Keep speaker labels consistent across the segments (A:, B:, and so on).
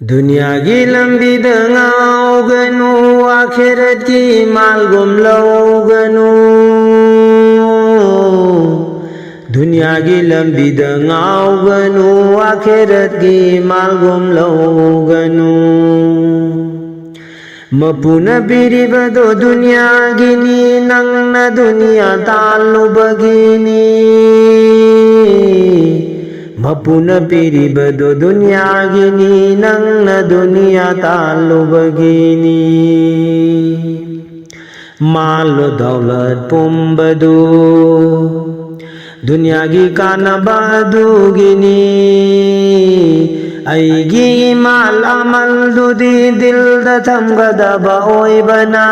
A: दुनिया की लंबी दंगाओगनु आखिरत की माल गुम लोगनु दुनिया की लंबी दंगाओगनु आखिरत की माल गुम लोगनु मपुना बिरिबदो दुनिया गिनी नंगना दुनिया तालु बगिनी मपुना पिरिबदो दुनिया गिनी नंगना दुनिया तालु बगिनी मालो दौलत पुम्बदो दुनिया की कानबादु गिनी अयगी माल अमल दुदी दिल थमगदबा ओइबना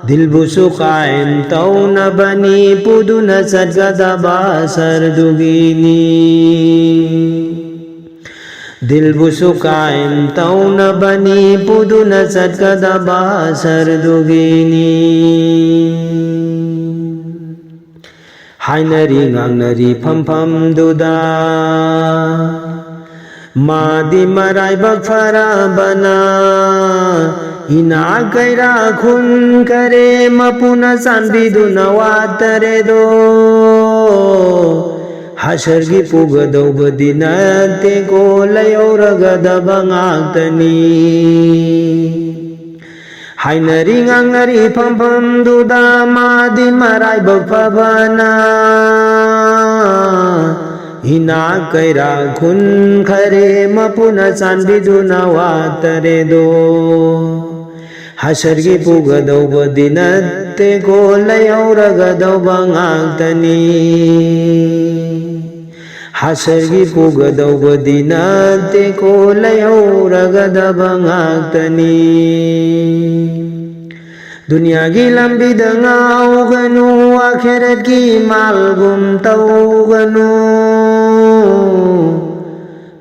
A: दिल बुसु कायम तौन बनी पुदुन सदगदबा सरदुगिनी दिल बुसु कायम तौन बनी पुदुन सदगदबा सरदुगिनी हायनरी ngangnari pham duda madi marai bak farabana ina kaira khun kare mapuna sanbi dunawatare do hashargi pugado badinate ko layoragada bangaktani हायनरी ngangnari pham duda madi marai bak phabana ina kaira khun khare mapuna sanbi dunawatare do hashargi pugado badinate ko layoragado bangaktani hashargi pugado badinate ko layoragada bangaktani दुनिया की लंबी दंगाओगनु आखिरत की माल गुम तौगनु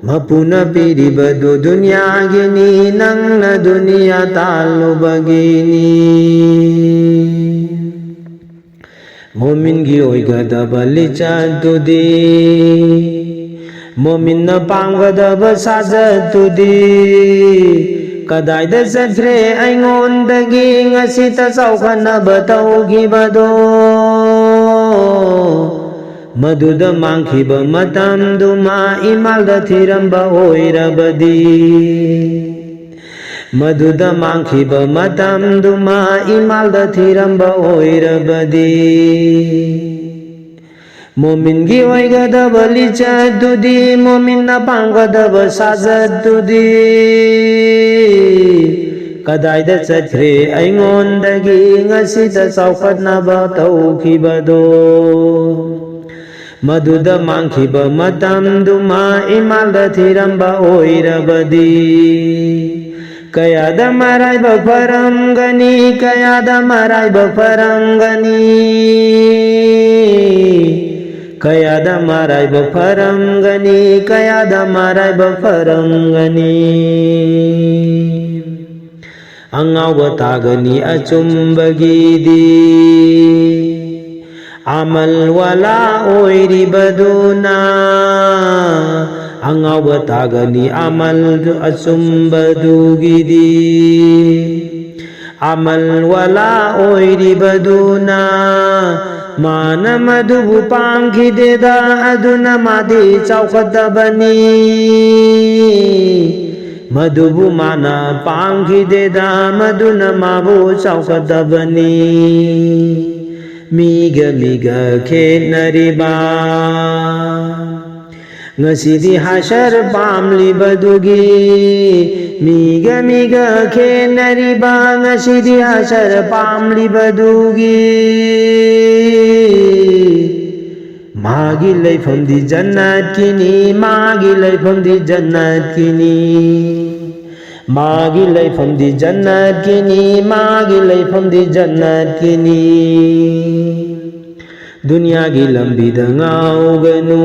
A: मपुना पिरिबदो दुनिया गिनी नंगना दुनिया तालु बगिनी मोमिन की ओइगदबा लिचातुदी मोमिन न पांगदबा साजतुदी कदाइदा चत्रे अइंगोंदगी ngasiता चौखनबा तौखिबदो मधुदा मांखिबा मतमदुमा इमालदा थिरंबा ओइरबदी मधुदा मांखिबा मतमदुमा इमालदा थिरंबा ओइरबदी मोमिन की ओइगदबा लिचातुदी मोमिन न पांगदबा साजतुदी कदाइदा चत्रे अइंगोंदगी ngasiता चौखनबा तौखिबदो मधुदा मांखिबा मतमदुमा इमालदा थिरंबा ओइरबदी कयादा मराइबा फरंगनी कयादा मराइबा फरंगनी कयादा मराइबा फरंगनी कयादा मराइबा फरंगनी अंगावबा तागनी अचुंबगीदी अमल वाला ओइरिबदुना अंगावबा तागनी अमल अचुंबदुगीदी अमल वाला ओइरिबदुना मान मधुबु पांखिदेदा अदुना मादी चौखदबनी मधुबु माना पांखिदेदा मधुना माबु चौखदबनी मीगा मीगा खेनरिबा ngasidi hashar pamlibadugi miga miga khenariba ngasidi hashar pamlibadugi magi laifam di jannat kini magi laifam di jannat kini magi laifam di jannat kini magi laifam di jannat kini दुनिया की लंबी दंगाओगनु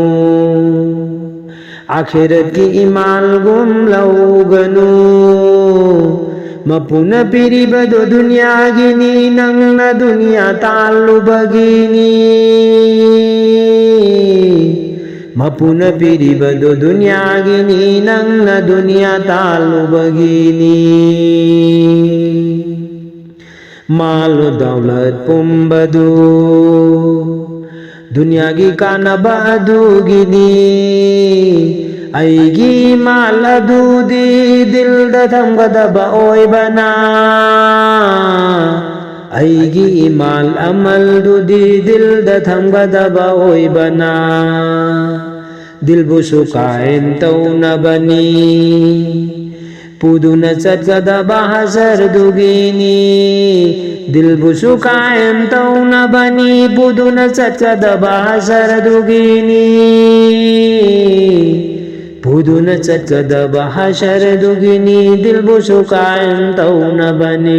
A: आखिरत की इमाल गुम लोगनु मपुना पिरिबदो दुनिया गिनी नंगना दुनिया तालु बगिनी ꯃꯄꯨꯅ ꯄꯤꯔꯤꯕꯗꯨ ꯗꯨꯅꯤꯌꯥꯒꯤꯅꯤ ꯅꯪꯅ ꯗꯨꯅꯤꯌꯥ ꯇꯥꯜꯂꯨꯕꯒꯤꯅꯤ ꯃꯥꯜ ꯗꯧꯂꯠ ꯄꯨꯝꯕꯗꯨ ꯗꯨꯅꯤꯌꯥꯒꯤ ꯀꯥꯟꯅꯕ ꯑꯗꯨꯒꯤꯅꯤ ꯑꯩꯒꯤ ꯃꯥꯜ ꯑꯗꯨꯗꯤ ꯗꯤꯜꯗ ꯊꯝꯒꯗꯕ ꯑꯣꯏꯕꯅ ꯑꯩꯒꯤ ꯏꯃꯥꯜ ꯑꯃꯜꯗꯨꯗꯤ ꯗꯤꯜꯗ ꯊꯝꯒꯗꯕ ꯑꯣꯏꯕꯅ ꯗꯤꯜꯕꯨꯁꯨ ꯀꯥꯏꯝ ꯇꯧꯅꯕꯅꯤ ꯄꯨꯗꯨꯅ ꯆꯠꯀꯗꯕ ꯍꯁꯔꯗꯨꯒꯤꯅꯤ दिलबुसु कायम तौनबनी पुदुना चटकदबा हसरदुगिनी पुदुना चटकदबा हसरदुगिनी दिलबुसु कायम तौनबनी